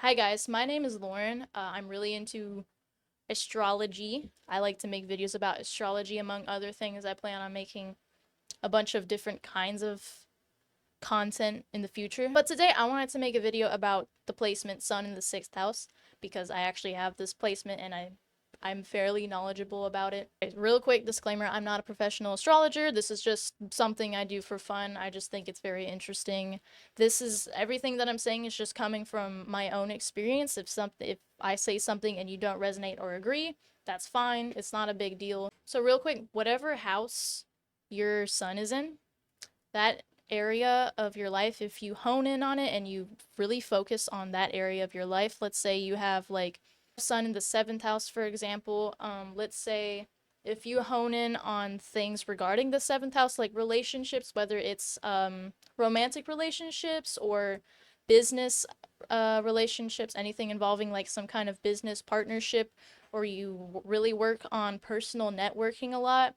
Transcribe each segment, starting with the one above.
Hi guys, my name is Lauren. I'm really into astrology. I like to make videos about astrology among other things. I plan on making a bunch of different kinds of content in the future. But today I wanted to make a video about the placement Sun in the 6th house because I actually have this placement and I'm fairly knowledgeable about it. Real quick disclaimer, I'm not a professional astrologer. This is just something I do for fun. I just think it's very interesting. This is everything that I'm saying is just coming from my own experience. If I say something and you don't resonate or agree, that's fine. It's not a big deal. So real quick, whatever house your sun is in, that area of your life, if you hone in on it and you really focus on that area of your life, let's say you have like sun in the 7th house, for example, let's say if you hone in on things regarding the 7th house, like relationships, whether it's romantic relationships or business relationships, anything involving like some kind of business partnership, or you really work on personal networking a lot,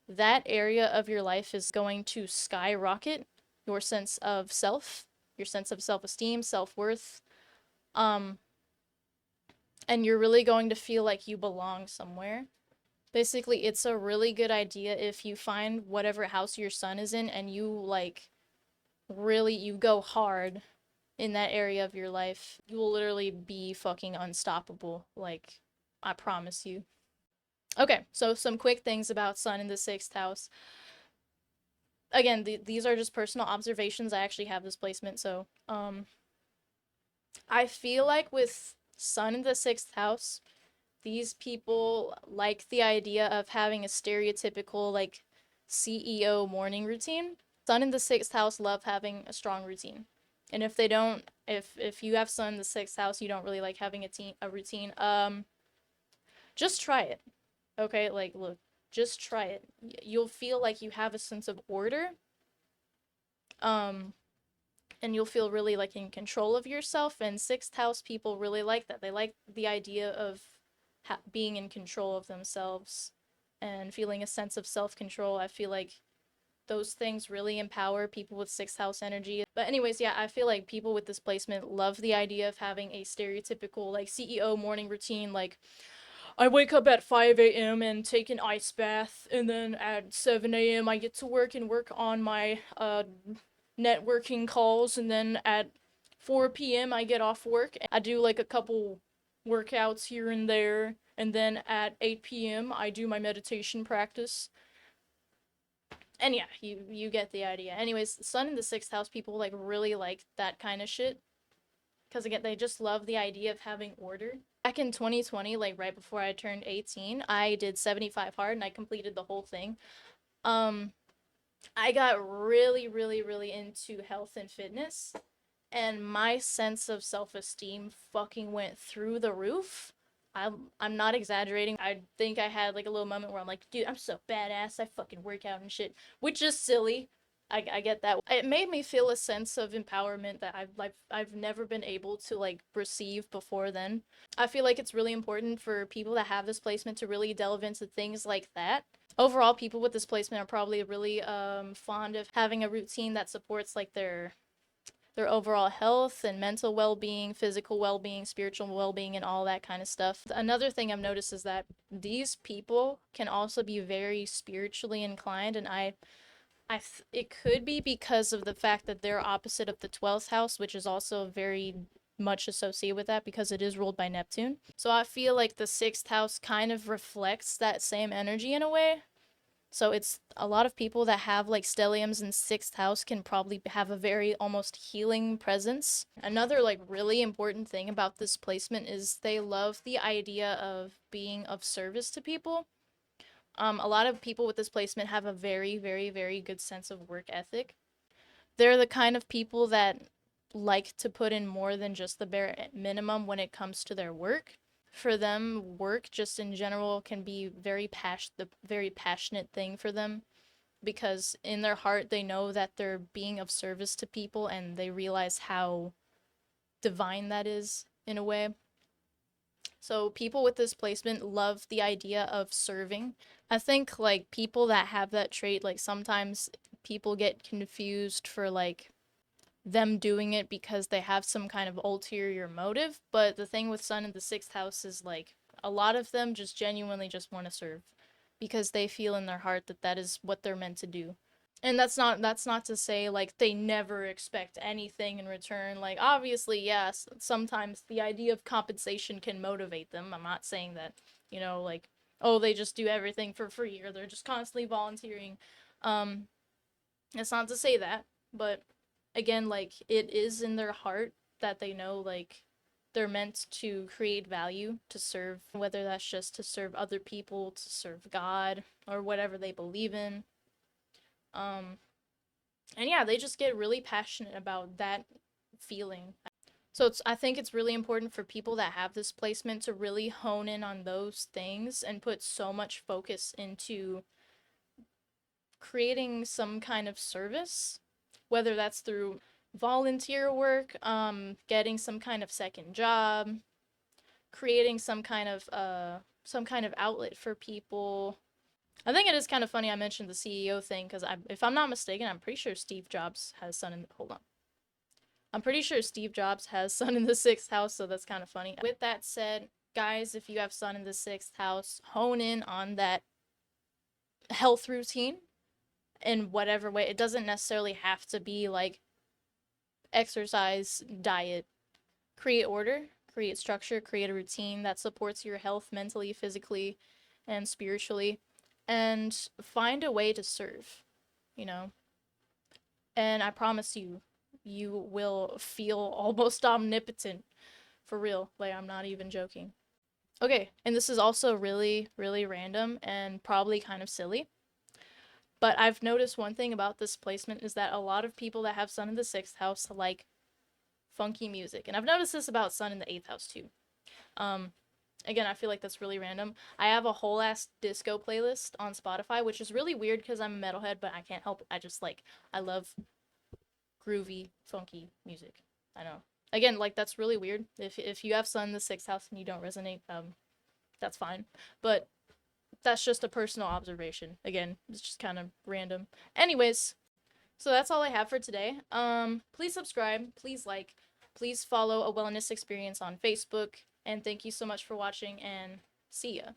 that area of your life is going to skyrocket your sense of self, your sense of self-esteem, self-worth, um, and you're really going to feel like you belong somewhere. Basically, it's a really good idea if you find whatever house your sun is in and you like really you go hard in that area of your life. You will literally be fucking unstoppable. Like, I promise you. Okay, so some quick things about sun in the 6th house. Again, these are just personal observations. I actually have this placement, so I feel like with Sun in the 6th house, these people like the idea of having a stereotypical like CEO morning routine. Sun in the 6th house love having a strong routine. And if they don't, if you have Sun in the 6th house, you don't really like having a routine, just try it. Okay? Like look, just try it. You'll feel like you have a sense of order. Um and you'll feel really like in control of yourself, and 6th house people really like that. They like the idea of being in control of themselves and feeling a sense of self-control. I feel like those things really empower people with 6th house energy. But anyways, yeah, I feel like people with this placement love the idea of having a stereotypical like CEO morning routine. Like, I wake up at 5 a.m. and take an ice bath, and then at 7 a.m. I get to work and work on my networking calls, and then at 4 p.m. I get off work. I do like a couple workouts here and there, and then at 8 p.m. I do my meditation practice. And yeah, you get the idea. Anyways, Sun in the 6th house people like really like that kind of shit because again, they just love the idea of having order. Back in 2020, like right before I turned 18, I did 75 hard and I completed the whole thing. Um I got really, really, really into health and fitness, and my sense of self-esteem fucking went through the roof. I'm not exaggerating. I think I had like a little moment where I'm like, dude, I'm so badass. I fucking work out and shit, which is silly. I get that. It made me feel a sense of empowerment that I've never been able to like receive before then. I feel like it's really important for people that have this placement to really delve into things like that. Overall, people with this placement are probably really fond of having a routine that supports like their overall health and mental well-being, physical well-being, spiritual well-being, and all that kind of stuff. Another thing I've noticed is that these people can also be very spiritually inclined, and it could be because of the fact that they're opposite of the 12th house, which is also very much associated with that because it is ruled by Neptune. So I feel like the 6th house kind of reflects that same energy in a way. So it's a lot of people that have like stelliums in 6th house can probably have a very almost healing presence. Another like really important thing about this placement is they love the idea of being of service to people. A lot of people with this placement have a very, very, very good sense of work ethic. They're the kind of people that like to put in more than just the bare minimum when it comes to their work. For them, work just in general can be the very passionate thing for them because in their heart they know that they're being of service to people and they realize how divine that is in a way. So people with this placement love the idea of serving. I think like people that have that trait, like sometimes people get confused for like them doing it because they have some kind of ulterior motive. But the thing with Sun in the sixth house is like a lot of them just genuinely just want to serve because they feel in their heart that that is what they're meant to do. And that's not to say like they never expect anything in return. Like obviously, yes, sometimes the idea of compensation can motivate them. I'm not saying that, like, oh, they just do everything for free or they're just constantly volunteering. Um it's not to say that, but again, like it is in their heart that they know like they're meant to create value, to serve, whether that's just to serve other people, to serve God, or whatever they believe in. Um and yeah, they just get really passionate about that feeling. So I think it's really important for people that have this placement to really hone in on those things and put so much focus into creating some kind of service, whether that's through volunteer work, getting some kind of second job, creating some kind of outlet for people. I think it is kind of funny I mentioned the CEO thing because if I'm not mistaken, I'm pretty sure Steve Jobs has Sun in. Hold on. I'm pretty sure Steve Jobs has Sun in the sixth house, so that's kind of funny. With that said, guys, if you have Sun in the sixth house, hone in on that health routine in whatever way. It doesn't necessarily have to be like exercise, diet. Create order, create structure, create a routine that supports your health mentally, physically, and spiritually, and find a way to serve, you know? And I promise you, you will feel almost omnipotent for real. Like, I'm not even joking. Okay, and this is also really, really random and probably kind of silly. But I've noticed one thing about this placement is that a lot of people that have Sun in the sixth house like funky music. And I've noticed this about Sun in the eighth house too. Um, Again, I feel like that's really random. I have a whole ass disco playlist on Spotify, which is really weird because I'm a metalhead, but I can't help it. I love groovy, funky music. I know. Again, like that's really weird. If you have Sun in the sixth house and you don't resonate, that's fine. But that's just a personal observation. Again, it's just kind of random. Anyways, so that's all I have for today. Please subscribe, please like, please follow A Wellness Experience on Facebook, and thank you so much for watching and see ya.